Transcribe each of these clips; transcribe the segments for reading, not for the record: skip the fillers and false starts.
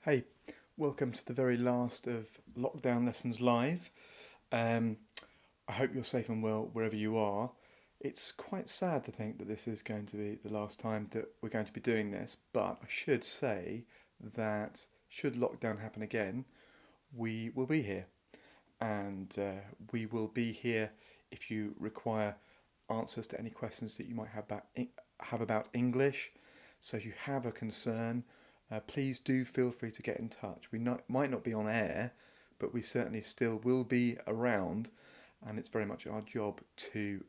Hey, welcome to the very last of Lockdown Lessons Live. Um, I hope you're safe and well wherever you are. It's quite sad to think that this is going to be the last time that we're going to be doing this, but I should say that should lockdown happen again, we will be here. And we will be here if you require answers to any questions that you might have about English. So if you have a concern, please do feel free to get in touch. Might not be on air, but we certainly still will be around, and it's very much our job to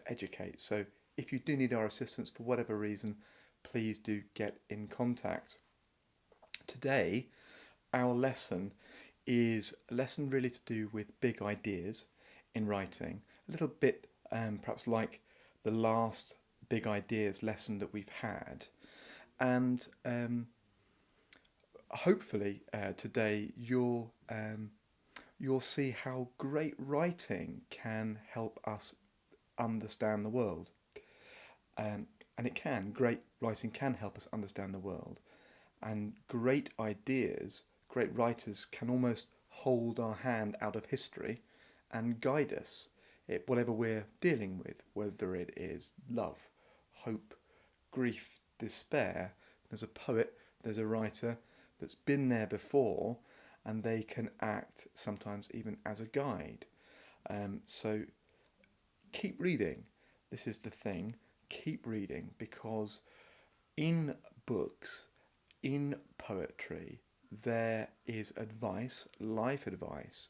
educate. So if you do need our assistance for whatever reason, please do get in contact. Today, our lesson is a lesson really to do with big ideas in writing, a little bit perhaps like the last big ideas lesson that we've had, and hopefully today you'll see how great writing can help us understand the world. And great writing can help us understand the world. And great ideas, great writers can almost hold our hand out of history and guide us, whatever we're dealing with, whether it is love, hope, grief, despair. There's a poet, there's a writer that's been there before, and they can act sometimes even as a guide. So keep reading. This is the thing. Keep reading, because in books, in poetry, there is advice, life advice,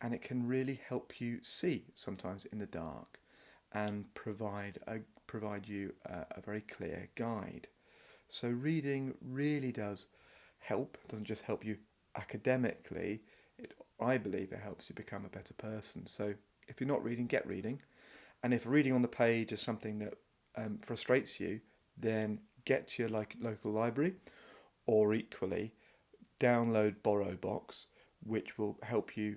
and it can really help you see sometimes in the dark and provide you a very clear guide. So reading really does help. It doesn't just help you academically. I believe it helps you become a better person. So if you're not reading, get reading. And if reading on the page is something that frustrates you, then get to your local library, or equally download Borrow Box, which will help you,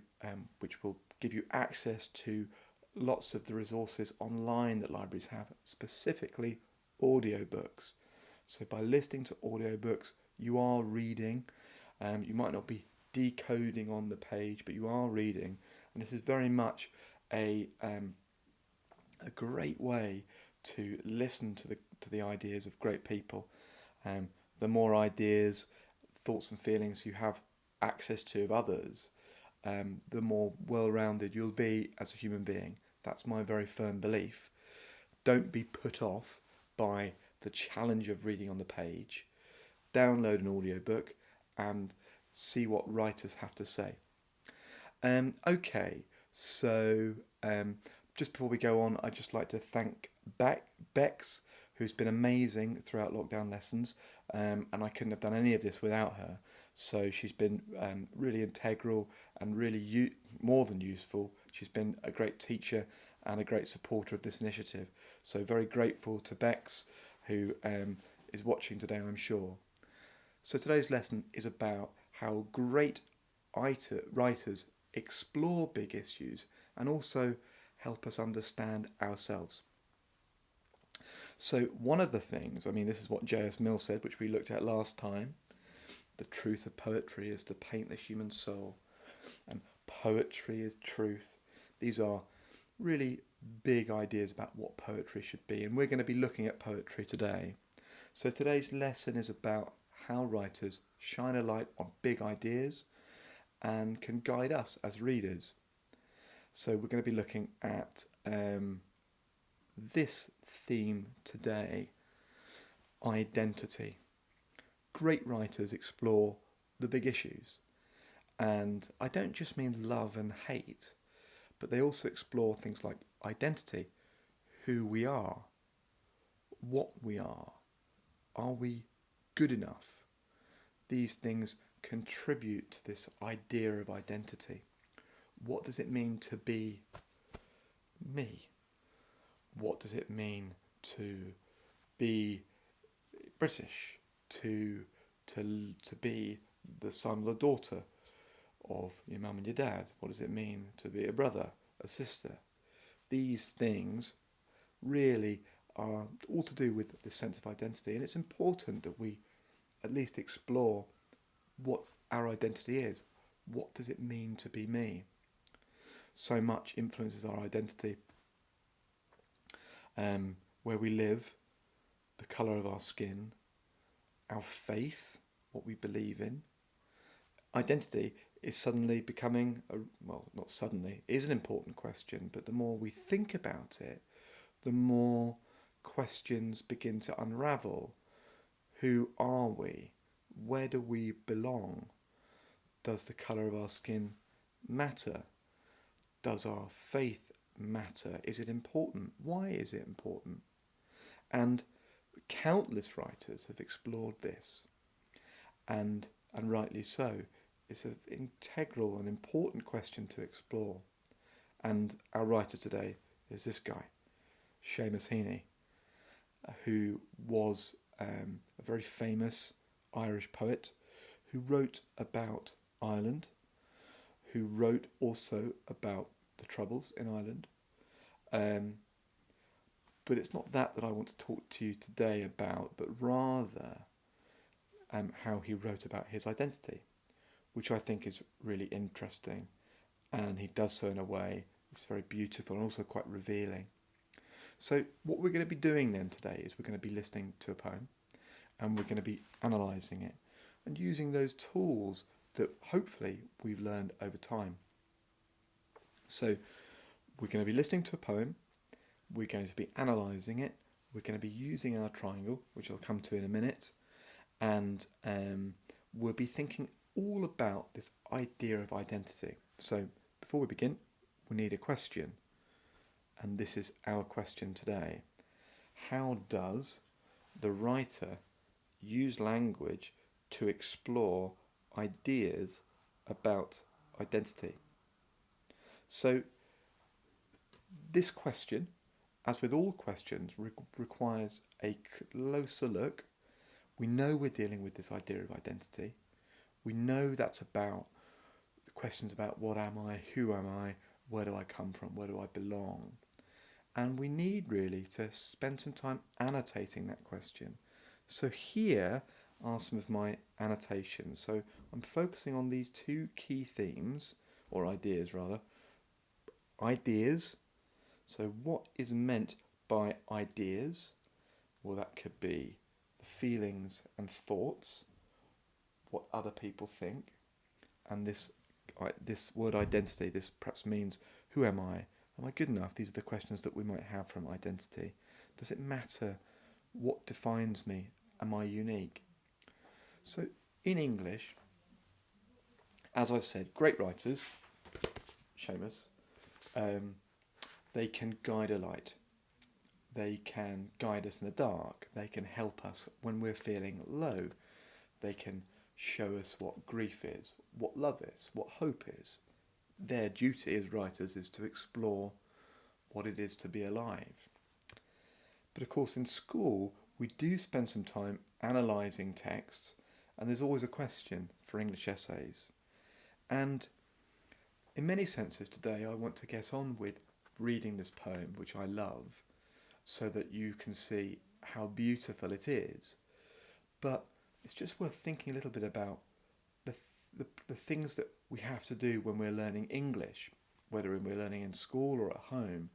which will give you access to lots of the resources online that libraries have, specifically audiobooks. So by listening to audiobooks, you are reading. You might not be decoding on the page, but you are reading, and this is very much a great way to listen to the ideas of great people. The more ideas, thoughts and feelings you have access to of others, the more well-rounded you'll be as a human being. That's my very firm belief. Don't be put off by the challenge of reading on the page. Download an audiobook and see what writers have to say. Okay, so just before we go on, I'd just like to thank Bex, who's been amazing throughout lockdown lessons, and I couldn't have done any of this without her. So she's been really integral and really more than useful. She's been a great teacher and a great supporter of this initiative. So very grateful to Bex, who is watching today, I'm sure. So today's lesson is about how great writers explore big issues and also help us understand ourselves. So one of the things, this is what J.S. Mill said, which we looked at last time. The truth of poetry is to paint the human soul, and poetry is truth. These are really big ideas about what poetry should be, and we're going to be looking at poetry today. So today's lesson is about how writers shine a light on big ideas and can guide us as readers. So we're going to be looking at this theme today: identity. Great writers explore the big issues, and I don't just mean love and hate, but they also explore things like identity, who we are, what we are we good enough? These things contribute to this idea of identity. What does it mean to be me? What does it mean to be British? To be the son or the daughter of your mum and your dad? What does it mean to be a brother, a sister? These things really are all to do with this sense of identity, and it's important that we at least explore what our identity is. What does it mean to be me? So much influences our identity. Where we live, the colour of our skin, our faith, what we believe in. Identity is suddenly becoming, not suddenly, it is an important question, but the more we think about it, the more questions begin to unravel. Who are we? Where do we belong? Does the colour of our skin matter? Does our faith matter? Is it important? Why is it important? And countless writers have explored this, and rightly so. It's an integral and important question to explore. And our writer today is this guy, Seamus Heaney, who was a very famous Irish poet who wrote about Ireland, who wrote also about the Troubles in Ireland. But it's not that I want to talk to you today about, but rather how he wrote about his identity, which I think is really interesting. And he does so in a way which is very beautiful and also quite revealing. So what we're going to be doing then today is we're going to be listening to a poem, and we're going to be analysing it and using those tools that hopefully we've learned over time. So we're going to be listening to a poem, we're going to be analysing it, we're going to be using our triangle, which I'll come to in a minute, and we'll be thinking all about this idea of identity. So before we begin, we need a question, and this is our question today. How does the writer use language to explore ideas about identity? So this question, as with all questions, requires a closer look. We know we're dealing with this idea of identity. We know that's about the questions about what am I, who am I, where do I come from, where do I belong? And we need really to spend some time annotating that question. So here are some of my annotations. So I'm focusing on these two key themes, or ideas rather. Ideas. So what is meant by ideas? Well, that could be the feelings and thoughts, what other people think. And this word identity, this perhaps means, who am I? Am I good enough? These are the questions that we might have from identity. Does it matter? What defines me? Am I unique? So in English, as I've said, great writers, Seamus, they can guide a light. They can guide us in the dark. They can help us when we're feeling low. They can show us what grief is, what love is, what hope is. Their duty as writers is to explore what it is to be alive. But of course in school we do spend some time analysing texts, and there's always a question for English essays. And in many senses today I want to get on with reading this poem, which I love, so that you can see how beautiful it is. But it's just worth thinking a little bit about the things that we have to do when we're learning English, whether we're learning in school or at home.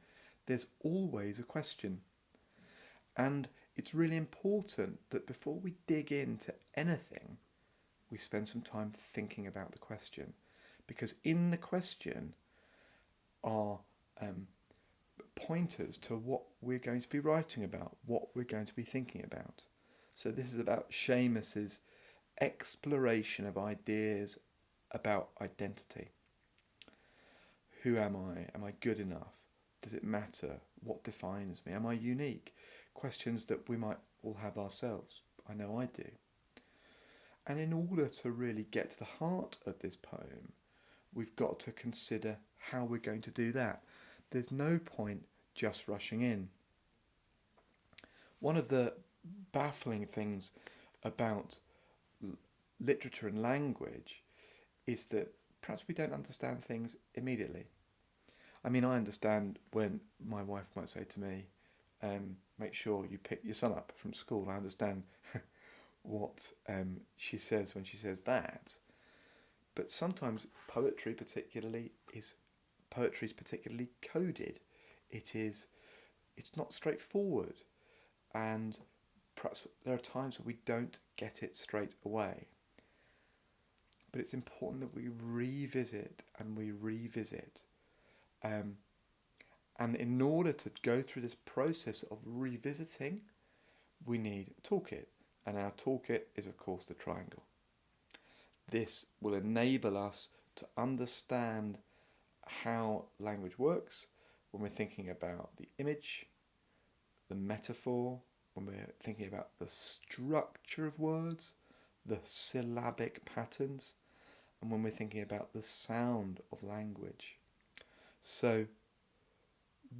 There's always a question. And it's really important that before we dig into anything, we spend some time thinking about the question. Because in the question are pointers to what we're going to be writing about, what we're going to be thinking about. So this is about Seamus's exploration of ideas about identity. Who am I? Am I good enough? Does it matter? What defines me? Am I unique? Questions that we might all have ourselves. I know I do. And in order to really get to the heart of this poem, we've got to consider how we're going to do that. There's no point just rushing in. One of the baffling things about literature and language is that perhaps we don't understand things immediately. I mean, I understand when my wife might say to me, make sure you pick your son up from school. I understand what she says when she says that. But sometimes poetry is particularly coded. It's not straightforward, and perhaps there are times where we don't get it straight away. But it's important that we revisit and we revisit. And in order to go through this process of revisiting, we need a toolkit. And our toolkit is, of course, the triangle. This will enable us to understand how language works when we're thinking about the image, the metaphor, when we're thinking about the structure of words, the syllabic patterns, and when we're thinking about the sound of language. So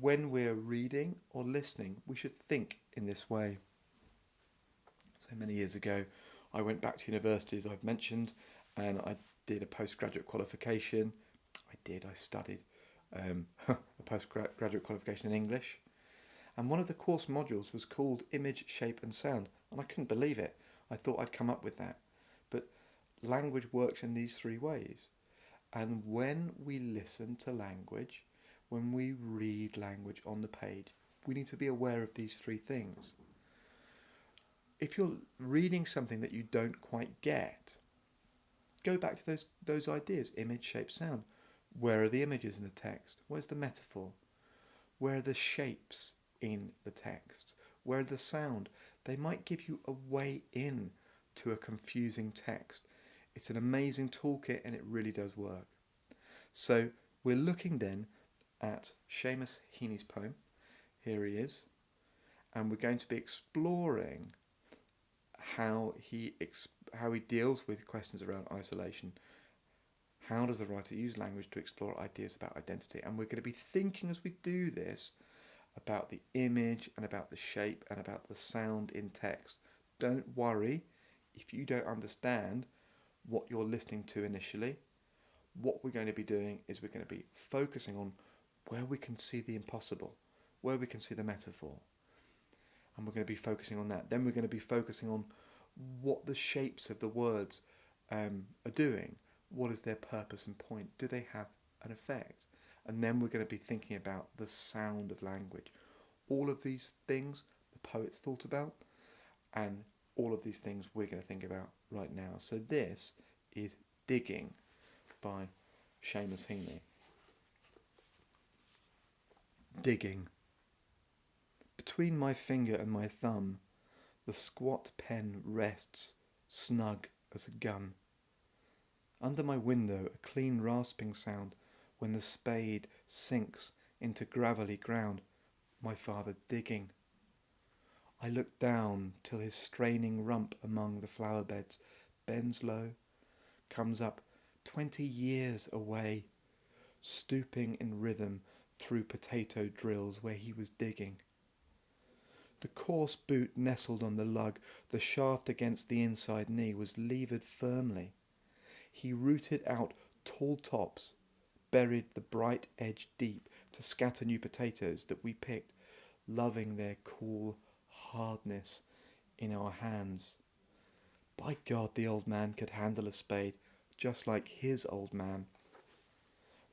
when we're reading or listening, we should think in this way. So many years ago, I went back to university, as I've mentioned, and I did a postgraduate qualification. I studied a postgraduate qualification in English. And one of the course modules was called Image, Shape and Sound. And I couldn't believe it. I thought I'd come up with that. But language works in these three ways. And when we listen to language, when we read language on the page, we need to be aware of these three things. If you're reading something that you don't quite get, go back to those ideas, image, shape, sound. Where are the images in the text? Where's the metaphor? Where are the shapes in the text? Where are the sound? They might give you a way in to a confusing text. It's an amazing toolkit and it really does work. So we're looking then at Seamus Heaney's poem. Here he is. And we're going to be exploring how he deals with questions around isolation. How does the writer use language to explore ideas about identity? And we're going to be thinking as we do this about the image and about the shape and about the sound in text. Don't worry if you don't understand what you're listening to initially. What we're going to be doing is we're going to be focusing on where we can see the impossible, where we can see the metaphor. And we're going to be focusing on that. Then we're going to be focusing on what the shapes of the words are doing. What is their purpose and point? Do they have an effect? And then we're going to be thinking about the sound of language. All of these things the poets thought about, and all of these things we're going to think about right now. So this is Digging by Seamus Heaney. Digging. Between my finger and my thumb, the squat pen rests, snug as a gun. Under my window, a clean rasping sound when the spade sinks into gravelly ground. My father digging. I look down till his straining rump among the flower beds bends low, comes up 20 years away, stooping in rhythm through potato drills where he was digging. The coarse boot nestled on the lug, the shaft against the inside knee was levered firmly. He rooted out tall tops, buried the bright edge deep to scatter new potatoes that we picked, loving their cool hardness in our hands. By God, the old man could handle a spade, just like his old man.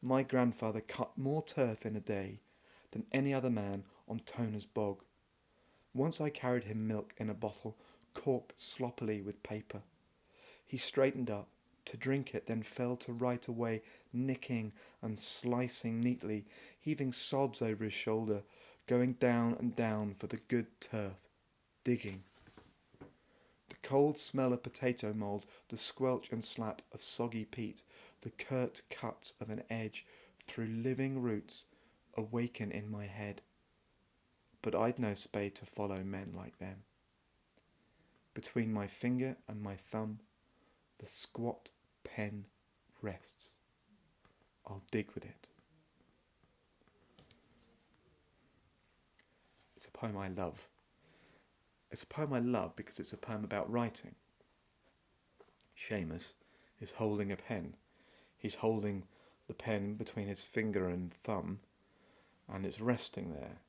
My grandfather cut more turf in a day than any other man on Toner's bog. Once I carried him milk in a bottle, corked sloppily with paper. He straightened up to drink it, then fell to right away, nicking and slicing neatly, heaving sods over his shoulder, going down and down for the good turf, digging. The cold smell of potato mould, the squelch and slap of soggy peat, the curt cuts of an edge through living roots awaken in my head. But I'd no spade to follow men like them. Between my finger and my thumb, the squat pen rests. I'll dig with it. It's a poem I love. It's a poem I love because it's a poem about writing. Seamus is holding a pen. He's holding the pen between his finger and thumb, and it's resting there.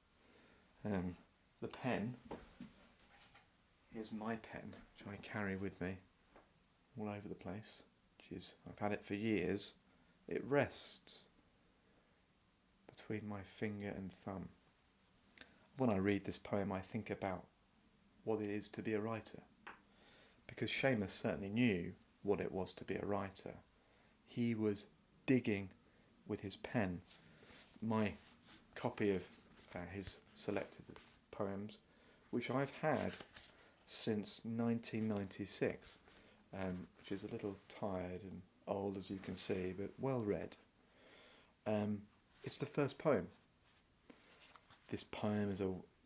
The pen Here's my pen, which I carry with me all over the place. I've had it for years. It rests between my finger and thumb. When I read this poem, I think about what it is to be a writer, because Seamus certainly knew what it was to be a writer. He was digging with his pen. My copy of his selected poems, which I've had since 1996, which is a little tired and old, as you can see, but well read. It's the first poem. This poem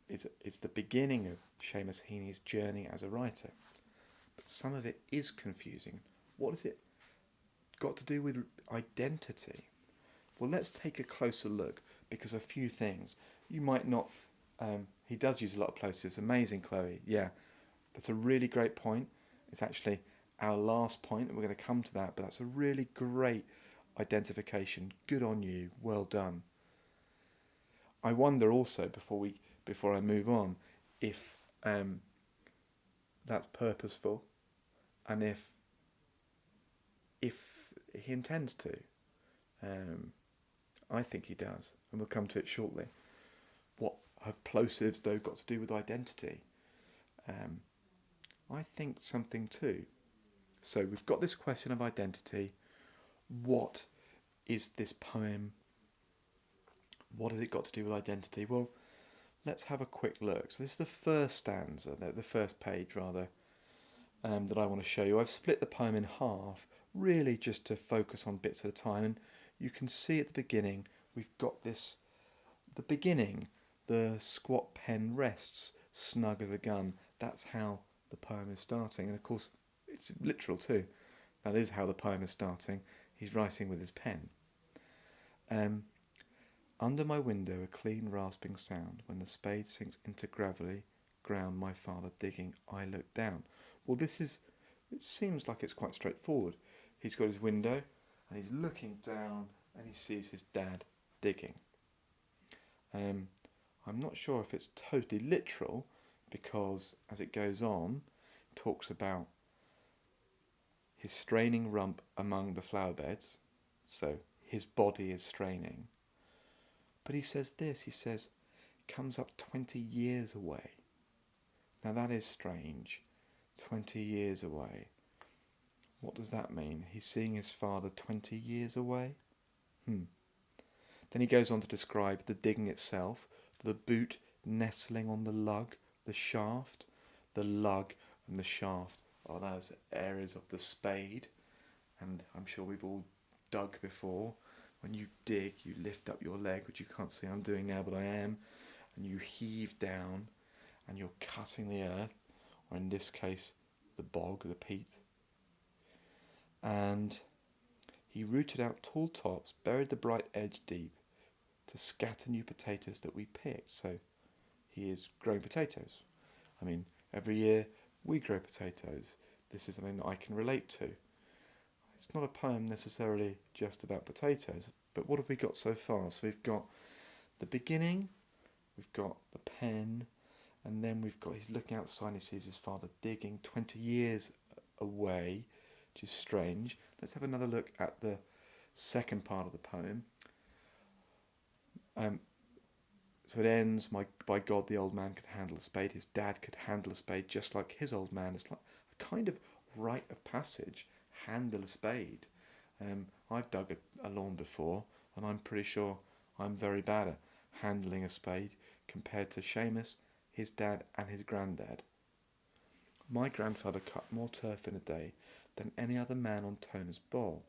is the beginning of Seamus Heaney's journey as a writer, but some of it is confusing. What has it got to do with identity? Well, let's take a closer look, because a few things you might not. He does use a lot of plosives. Amazing, Chloe. Yeah, that's a really great point. It's actually our last point, and we're going to come to that. But that's a really great identification. Good on you. Well done. I wonder also, before I move on, if that's purposeful, and if he intends to. I think he does, and we'll come to it shortly. What have plosives, though, got to do with identity? I think something too. So we've got this question of identity. What is this poem? What has it got to do with identity? Well, let's have a quick look. So this is the first stanza, the first page rather, that I want to show you. I've split the poem in half, really just to focus on bits at a time. And you can see at the beginning, we've got this, the beginning, the squat pen rests snug as a gun. That's how the poem is starting. And of course, it's literal too. That is how the poem is starting. He's writing with his pen. Under my window, a clean rasping sound. When the spade sinks into gravelly ground, my father digging, I look down. Well, it seems like it's quite straightforward. He's got his window, and he's looking down, and he sees his dad digging. I'm not sure if it's totally literal, because as it goes on, it talks about his straining rump among the flower beds, so his body is straining. But he says this, he says, comes up 20 years away. Now that is strange, 20 years away. What does that mean? He's seeing his father 20 years away? Then he goes on to describe the digging itself, the boot nestling on the lug, the shaft. The lug and the shaft are those areas of the spade, and I'm sure we've all dug before. When you dig, you lift up your leg, which you can't see I'm doing now, but I am, and you heave down, and you're cutting the earth, or in this case, the bog, the peat. And he rooted out tall tops, buried the bright edge deep, to scatter new potatoes that we picked. So he is growing potatoes. I mean, every year we grow potatoes. This is something that I can relate to. It's not a poem necessarily just about potatoes, but what have we got so far? So we've got the beginning, we've got the pen, and then he's looking outside and he sees his father digging 20 years away, which is strange. Let's have another look at the second part of the poem. So it ends, by God, the old man could handle a spade. His dad could handle a spade just like his old man. It's like a kind of rite of passage. Handle a spade. I've dug a lawn before, and I'm pretty sure I'm very bad at handling a spade compared to Seamus, his dad, and his granddad. My grandfather cut more turf in a day than any other man on Toner's bog.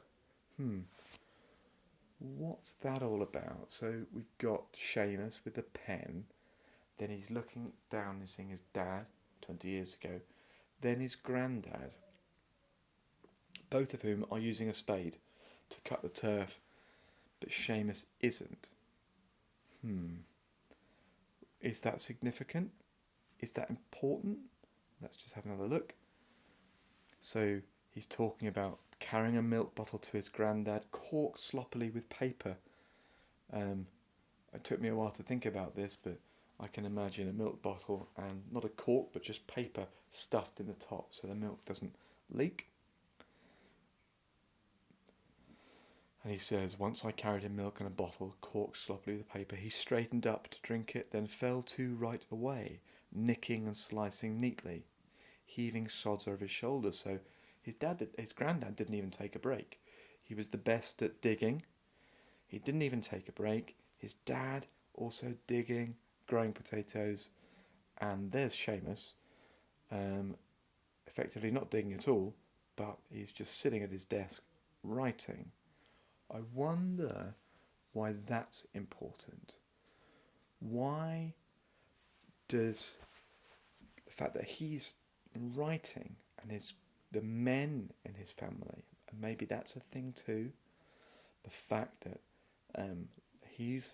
What's that all about? So we've got Seamus with a pen, then he's looking down and seeing his dad 20 years ago, then his granddad, both of whom are using a spade to cut the turf, but Seamus isn't. Is that significant? Is that important? Let's just have another look. So he's talking about carrying a milk bottle to his granddad, corked sloppily with paper. It took me a while to think about this, but I can imagine a milk bottle and not a cork but just paper stuffed in the top so the milk doesn't leak. And he says, once I carried him milk in a bottle, corked sloppily with the paper. He straightened up to drink it, then fell to right away, nicking and slicing neatly, heaving sods over his shoulders. So his granddad didn't even take a break. He was the best at digging. He didn't even take a break. His dad also digging, growing potatoes, and there's Seamus, effectively not digging at all, but he's just sitting at his desk writing. I wonder why that's important. Why does the fact that he's writing and the men in his family, and maybe that's a thing too, the fact that he's,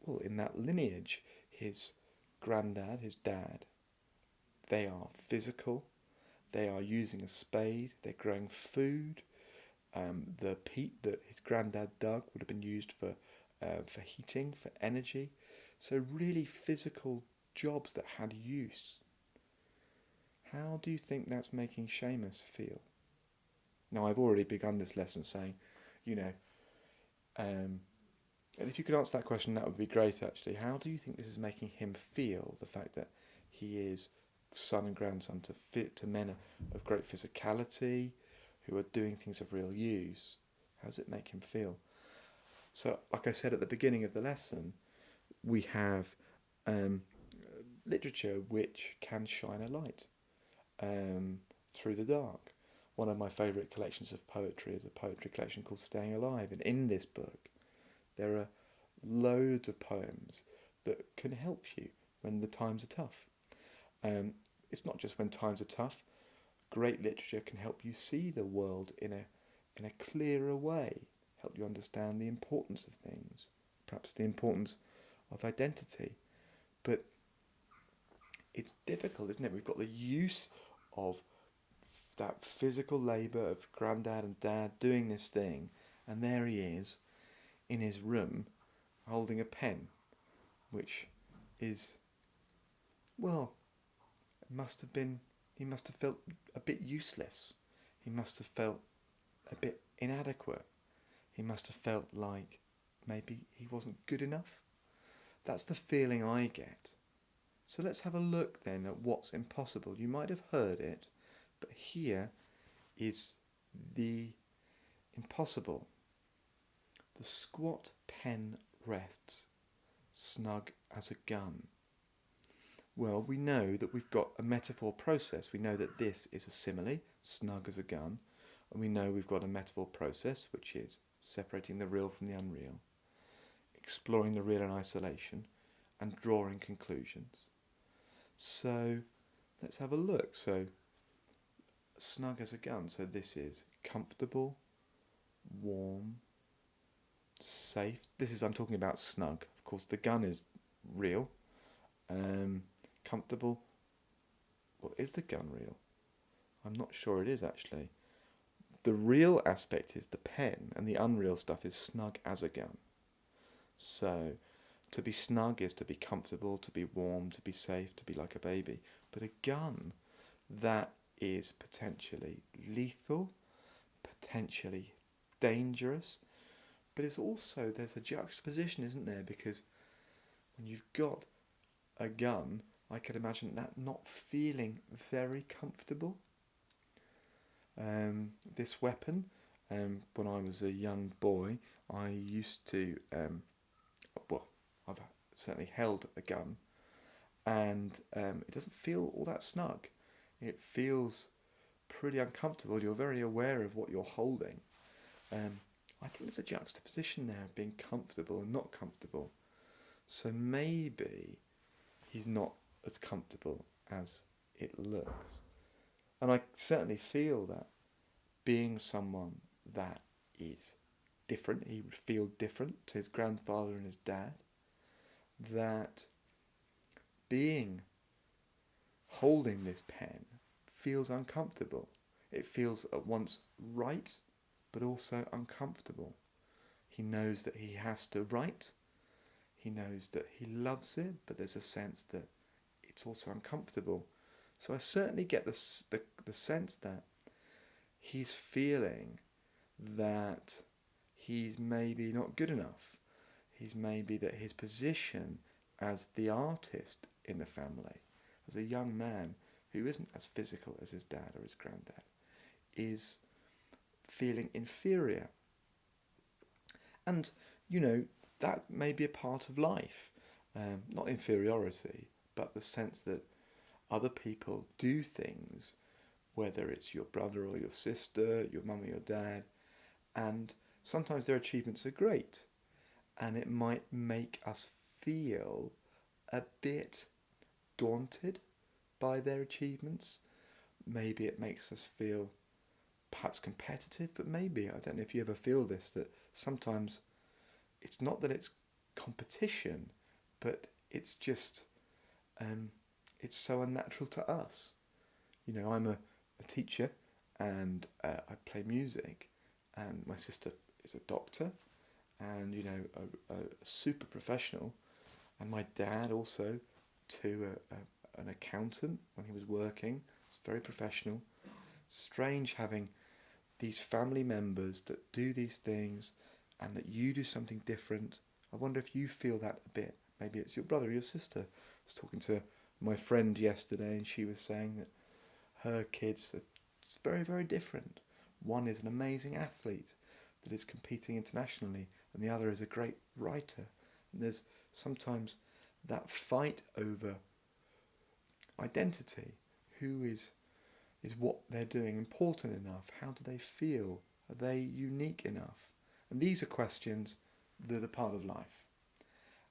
well, in that lineage, his granddad, his dad, they are physical, they are using a spade, they're growing food. The peat that his granddad dug would have been used for heating, for energy. So really physical jobs that had use. How do you think that's making Seamus feel? Now, I've already begun this lesson saying, and if you could answer that question, that would be great, actually. How do you think this is making him feel, the fact that he is son and grandson to men of great physicality, who are doing things of real use? How does it make him feel? So, like I said at the beginning of the lesson, we have literature which can shine a light through the dark. One of my favourite collections of poetry is a poetry collection called Staying Alive, and in this book there are loads of poems that can help you when the times are tough. It's not just when times are tough. Great literature can help you see the world in a clearer way, help you understand the importance of things, perhaps the importance of identity. But it's difficult, isn't it? We've got the use of that physical labour of granddad and dad doing this thing, and there he is in his room holding a pen, which is, well, he must have felt a bit useless. He must have felt a bit inadequate. He must have felt like maybe he wasn't good enough. That's the feeling I get. So let's have a look then at what's impossible. You might have heard it, but here is the impossible. The squat pen rests, snug as a gun. Well, we know that we've got a metaphor process. We know that this is a simile, snug as a gun, and we know we've got a metaphor process, which is separating the real from the unreal, exploring the real in isolation, and drawing conclusions. So let's have a look. So, snug as a gun. So this is comfortable, warm, safe. I'm talking about snug. Of course, the gun is real. Comfortable. Well, is the gun real? I'm not sure it is, actually. The real aspect is the pen, and the unreal stuff is snug as a gun. So, to be snug is to be comfortable, to be warm, to be safe, to be like a baby. But a gun, that is potentially lethal, potentially dangerous, but it's also, there's a juxtaposition, isn't there? Because when you've got a gun, I could imagine that not feeling very comfortable. This weapon, when I was a young boy, I used to, I've certainly held a gun, and it doesn't feel all that snug. It feels pretty uncomfortable. You're very aware of what you're holding. I think there's a juxtaposition there of being comfortable and not comfortable. So maybe he's not as comfortable as it looks. And I certainly feel that being someone that is different, he would feel different to his grandfather and his dad, that holding this pen feels uncomfortable. It feels at once right, but also uncomfortable. He knows that he has to write. He knows that he loves it, but there's a sense that it's also uncomfortable. So I certainly get the sense that he's feeling that he's maybe not good enough. He's maybe that his position as the artist in the family, as a young man who isn't as physical as his dad or his granddad, is feeling inferior. And, that may be a part of life. Not inferiority, but the sense that other people do things, whether it's your brother or your sister, your mum or your dad, and sometimes their achievements are great, and it might make us feel a bit daunted by their achievements. Maybe it makes us feel perhaps competitive, but maybe, I don't know if you ever feel this, that sometimes it's not that it's competition, but it's just, it's so unnatural to us. I'm a teacher, and I play music, and my sister is a doctor, and, a super professional, and my dad also, to an accountant when he was working. It's very professional. Strange having these family members that do these things and that you do something different. I wonder if you feel that a bit. Maybe it's your brother or your sister. I was talking to my friend yesterday, and she was saying that her kids are very, very different. One is an amazing athlete that is competing internationally, and the other is a great writer. And there's sometimes that fight over identity. Who is what they're doing important enough? How do they feel? Are they unique enough? And these are questions that are part of life,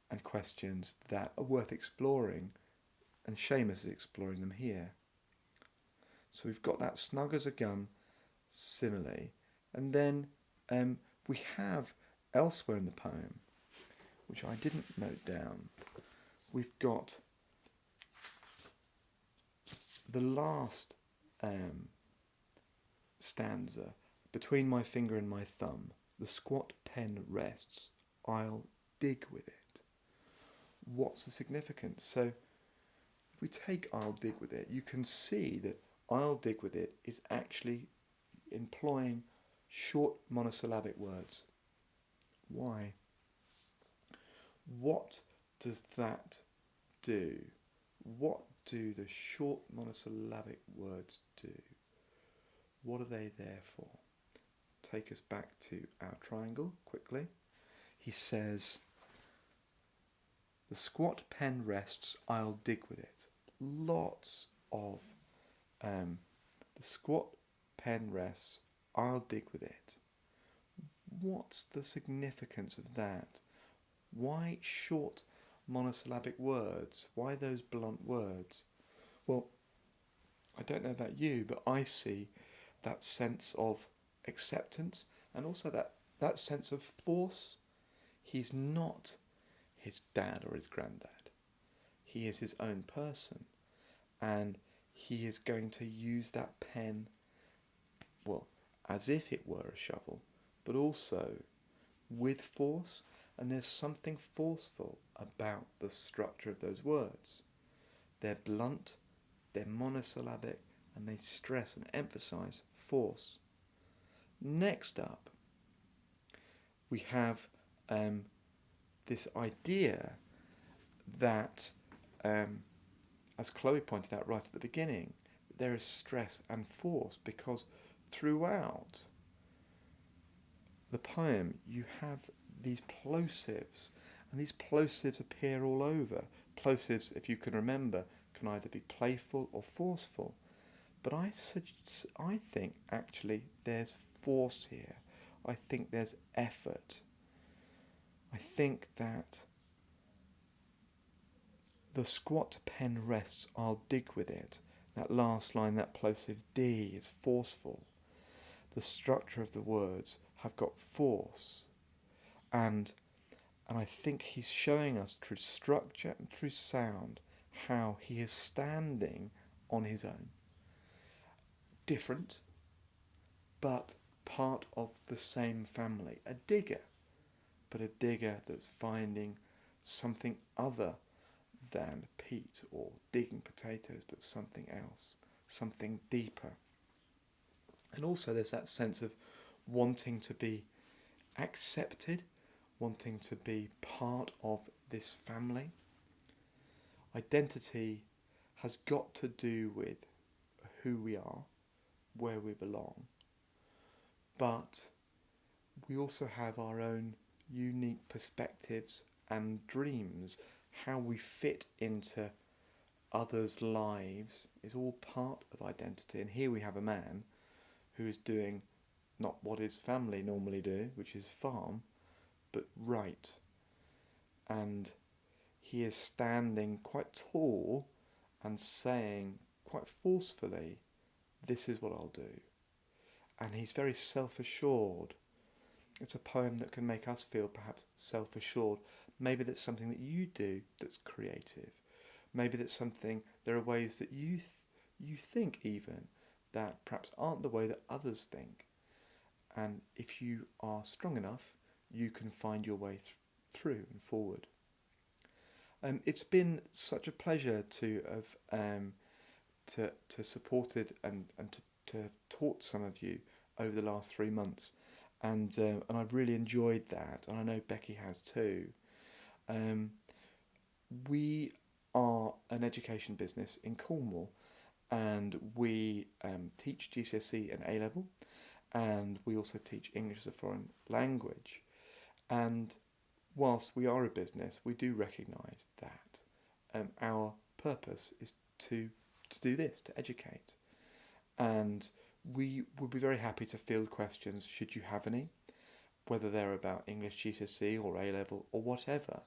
and questions that are worth exploring, and Seamus is exploring them here. So we've got that snug as a gun simile, and then we have elsewhere in the poem, which I didn't note down, we've got the last stanza, between my finger and my thumb, the squat pen rests, I'll dig with it. What's the significance? So if we take I'll dig with it, you can see that I'll dig with it is actually employing short monosyllabic words. Why? What does that do? What do the short monosyllabic words do? What are they there for? Take us back to our triangle quickly. He says, the squat pen rests, I'll dig with it. Lots of the squat pen rests, I'll dig with it. What's the significance of that? Why short monosyllabic words? Why those blunt words? Well, I don't know about you, but I see that sense of acceptance, and also that sense of force. He's not his dad or his granddad. He is his own person, and he is going to use that pen, well, as if it were a shovel, but also with force. And there's something forceful about the structure of those words. They're blunt, they're monosyllabic, and they stress and emphasize force. Next up, we have this idea that, as Chloe pointed out right at the beginning, there is stress and force, because throughout the poem you have these plosives, and these plosives appear all over. Plosives, if you can remember, can either be playful or forceful. But I think actually there's force here. I think there's effort. I think that the squat pen rests, I'll dig with it. That last line, that plosive D, is forceful. The structure of the words have got force. And I think he's showing us through structure and through sound how he is standing on his own. Different, but part of the same family. A digger, but a digger that's finding something other than peat or digging potatoes, but something else, something deeper. And also there's that sense of wanting to be accepted, wanting to be part of this family. Identity has got to do with who we are, where we belong, but we also have our own unique perspectives and dreams. How we fit into others' lives is all part of identity. And here we have a man who is doing not what his family normally do, which is farm, but write. And he is standing quite tall and saying quite forcefully, this is what I'll do. And he's very self-assured. It's a poem that can make us feel perhaps self-assured. Maybe that's something that you do that's creative. Maybe that's something, there are ways that you think even that perhaps aren't the way that others think. And if you are strong enough, you can find your way through and forward. It's been such a pleasure to have to supported and to have taught some of you over the last 3 months, and I've really enjoyed that, and I know Becky has too. We are an education business in Cornwall, and we teach GCSE and A-level, and we also teach English as a foreign language. And whilst we are a business, we do recognise that our purpose is to do this, to educate. And we would be very happy to field questions should you have any, whether they're about English GCSE or A-level or whatever.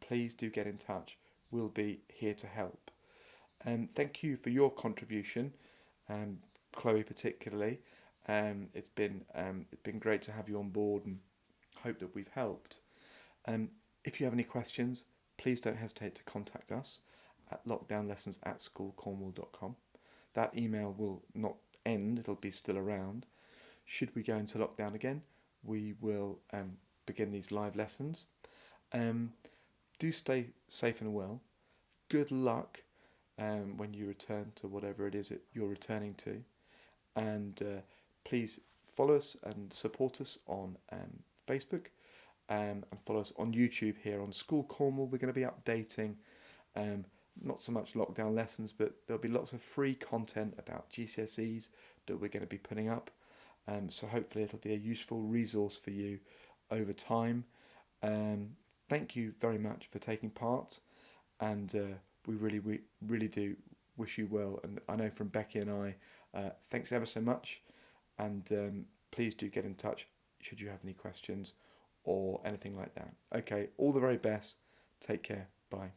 Please do get in touch. We'll be here to help. Thank you for your contribution, Chloe particularly. It's been great to have you on board, and hope that we've helped. If you have any questions, please don't hesitate to contact us at lockdownlessons@skoolcornwall.com. That email will not end, it'll be still around. Should we go into lockdown again, we will begin these live lessons. Do stay safe and well. Good luck when you return to whatever it is that you're returning to. And please follow us and support us on Facebook, and follow us on YouTube here on Skool Cornwall. We're going to be updating not so much lockdown lessons, but there'll be lots of free content about GCSEs that we're going to be putting up. So hopefully it'll be a useful resource for you over time. Thank you very much for taking part, and we really do wish you well. And I know from Becky and I, thanks ever so much, and please do get in touch should you have any questions or anything like that. Okay, all the very best. Take care. Bye.